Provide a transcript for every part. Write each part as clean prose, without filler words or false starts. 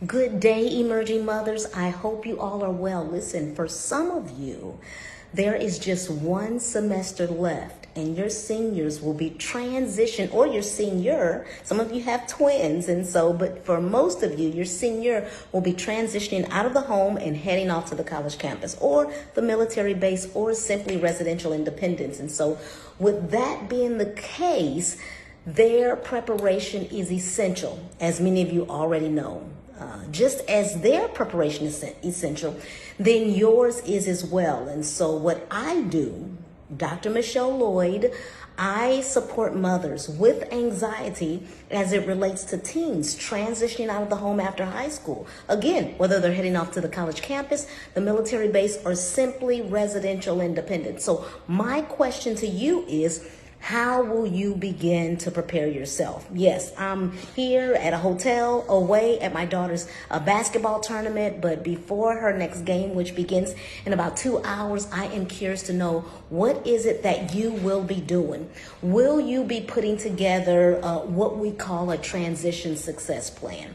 Good day, emerging mothers. I hope you all are well. Listen, for some of you, there is just one semester left and your seniors will be transitioned, or your senior, some of you have twins, but for most of you, your senior will be transitioning out of the home and heading off to the college campus or the military base or simply residential independence. And so with that being the case, their preparation is essential, as many of you already know. Just as their preparation is essential, then yours is as well. And so what I do, Dr. Michelle Lloyd, I support mothers with anxiety as it relates to teens transitioning out of the home after high school. Again, whether they're heading off to the college campus, the military base, or simply residential independence. So my question to you is, how will you begin to prepare yourself? Yes, I'm here at a hotel away at my daughter's basketball tournament, but before her next game, which begins in about 2 hours, I am curious to know, what is it that you will be doing? Will you be putting together what we call a transition success plan?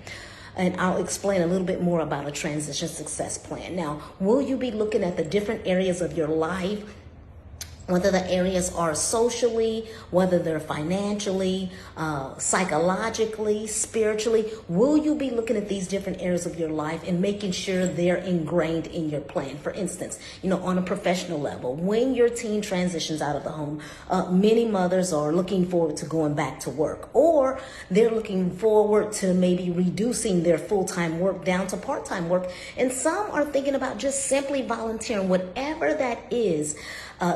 And I'll explain a little bit more about a transition success plan. Now, will you be looking at the different areas of your life, whether the areas are socially, whether they're financially, psychologically, spiritually? Will you be looking at these different areas of your life and making sure they're ingrained in your plan? For instance, on a professional level, when your teen transitions out of the home, many mothers are looking forward to going back to work, or they're looking forward to maybe reducing their full-time work down to part-time work. And some are thinking about just simply volunteering. Whatever that is,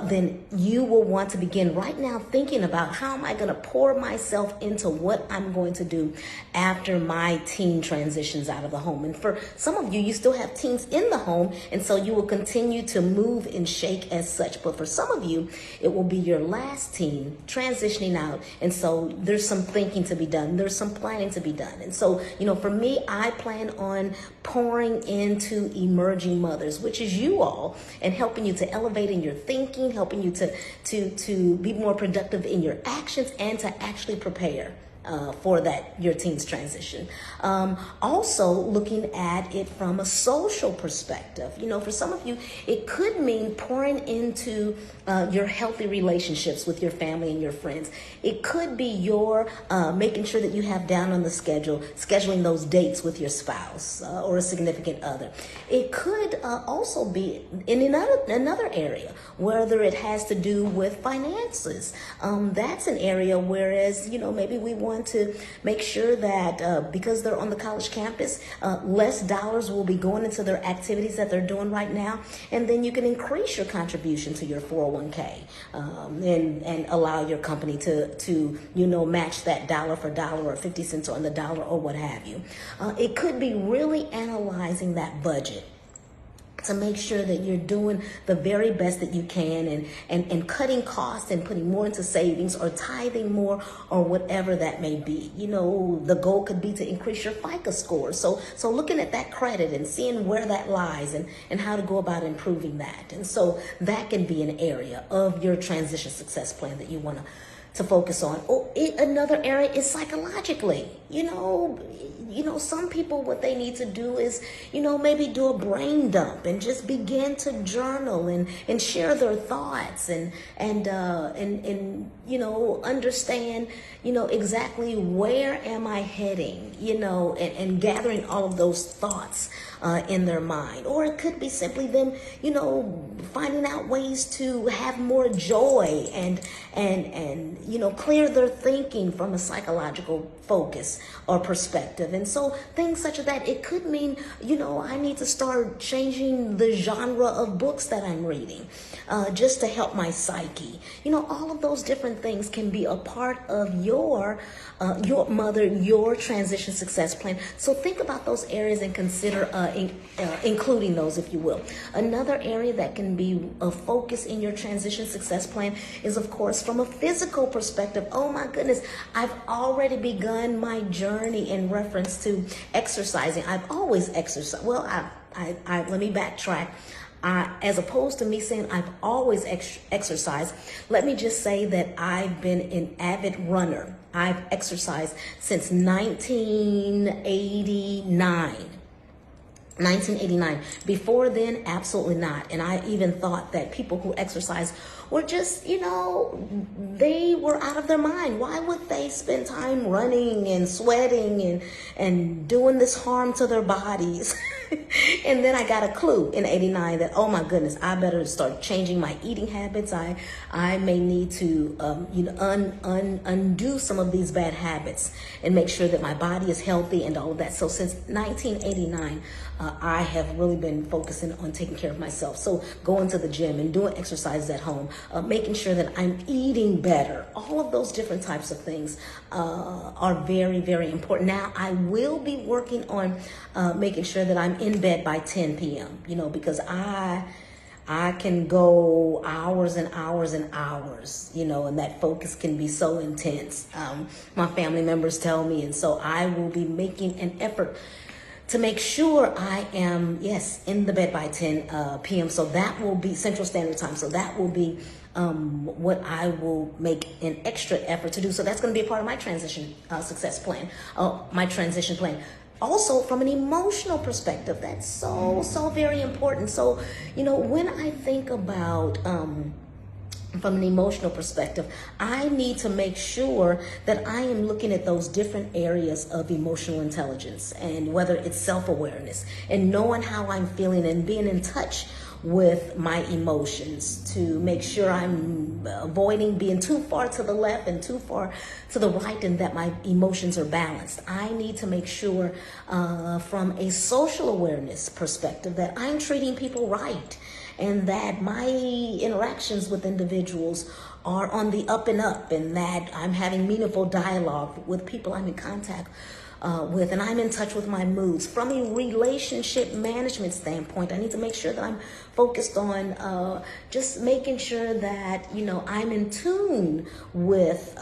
then you will want to begin right now thinking about, how am I going to pour myself into what I'm going to do after my teen transitions out of the home? And for some of you, you still have teens in the home, and so you will continue to move and shake as such. But for some of you, it will be your last teen transitioning out, and so there's some thinking to be done. There's some planning to be done. And so, for me, I plan on pouring into emerging mothers, which is you all, and helping you to elevate in your thinking, helping you to be more productive in your actions, and to actually prepare for your teen's transition. Also looking at it from a social perspective. For some of you, it could mean pouring into your healthy relationships with your family and your friends. It could be your making sure that you have down on the schedule, scheduling those dates with your spouse or a significant other. It could also be in another area, whether it has to do with finances. That's an area, whereas, maybe we want to make sure that because they're on the college campus, less dollars will be going into their activities that they're doing right now, and then you can increase your contribution to your 401k and allow your company to match that dollar for dollar or 50 cents on the dollar or what have you. It could be really analyzing that budget to make sure that you're doing the very best that you can, and cutting costs and putting more into savings or tithing more or whatever that may be. The goal could be to increase your FICO score. So looking at that credit and seeing where that lies and how to go about improving that. And so that can be an area of your transition success plan that you want to focus on. Another area is psychologically. Some people, what they need to do is, maybe do a brain dump and just begin to journal and share their thoughts and understand, exactly where am I heading, and gathering all of those thoughts in their mind. Or it could be simply them, finding out ways to have more joy and clear their thinking from a psychological focus or perspective. And so things such as that, it could mean, I need to start changing the genre of books that I'm reading just to help my psyche. All of those different things can be a part of your transition success plan. So think about those areas and consider including those, if you will. Another area that can be a focus in your transition success plan is, of course, from a physical perspective. Oh my goodness, I've already begun my journey in reference to exercising. I've always exercised. Well, let me backtrack. As opposed to me saying I've always exercised, let me just say that I've been an avid runner. I've exercised since 1989. 1989. Before then, absolutely not. And I even thought that people who exercise were just, they were out of their mind. Why would they spend time running and sweating and doing this harm to their bodies? And then I got a clue in 89 that, oh my goodness, I better start changing my eating habits. I may need to undo some of these bad habits and make sure that my body is healthy and all of that. So since 1989, I have really been focusing on taking care of myself. So going to the gym and doing exercises at home, making sure that I'm eating better. All of those different types of things are very, very important. Now, I will be working on making sure that I'm in bed by 10 p.m., because I can go hours and hours and hours, and that focus can be so intense. My family members tell me, and so I will be making an effort to make sure I am, in the bed by 10 p.m. So that will be Central Standard Time. So that will be what I will make an extra effort to do. So that's going to be a part of my transition success plan, my transition plan. Also, from an emotional perspective, that's so very important. So, when I think about from an emotional perspective, I need to make sure that I am looking at those different areas of emotional intelligence, and whether it's self-awareness and knowing how I'm feeling and being in touch with my emotions, to make sure I'm avoiding being too far to the left and too far to the right, and that my emotions are balanced. I need to make sure from a social awareness perspective that I'm treating people right, and that my interactions with individuals are on the up and up, and that I'm having meaningful dialogue with people I'm in contact with, and I'm in touch with my moods. From a relationship management standpoint, I need to make sure that I'm focused on just making sure that, I'm in tune with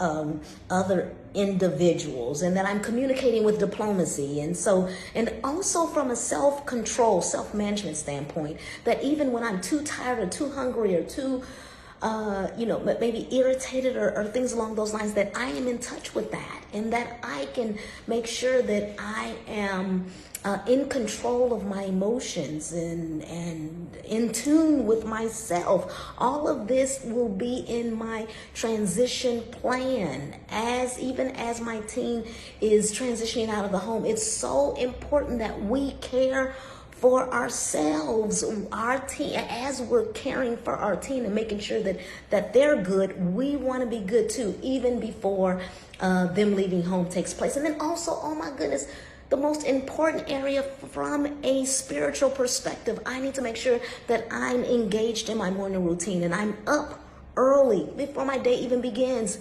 other individuals, and that I'm communicating with diplomacy. And also from a self-control, self-management standpoint, that even when I'm too tired or too hungry or too maybe irritated or things along those lines, that I am in touch with that, and that I can make sure that I am in control of my emotions and in tune with myself. All of this will be in my transition plan, even as my teen is transitioning out of the home. It's so important that we care for ourselves, our teen, as we're caring for our teen and making sure that they're good. We want to be good too, even before them leaving home takes place. And then also, oh my goodness, the most important area from a spiritual perspective, I need to make sure that I'm engaged in my morning routine, and I'm up early before my day even begins.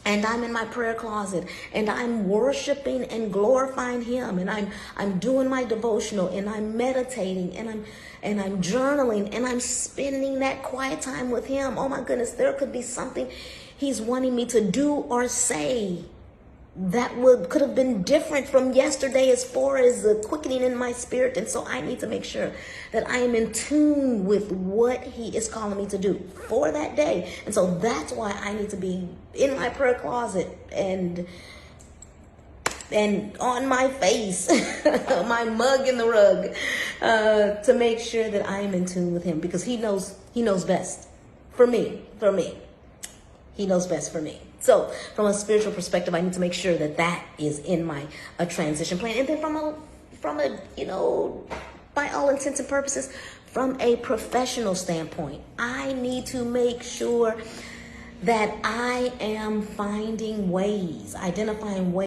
And I'm in my prayer closet, and I'm worshiping and glorifying Him, and I'm doing my devotional, and I'm meditating, and I'm journaling, and I'm spending that quiet time with Him. Oh my goodness, there could be something He's wanting me to do or say that could have been different from yesterday, as far as the quickening in my spirit. And so I need to make sure that I am in tune with what He is calling me to do for that day. And so that's why I need to be in my prayer closet and on my face, my mug in the rug, to make sure that I am in tune with Him, because He knows best for me. He knows best for me. So from a spiritual perspective, I need to make sure that is in my transition plan. And then from a by all intents and purposes, from a professional standpoint, I need to make sure that I am identifying ways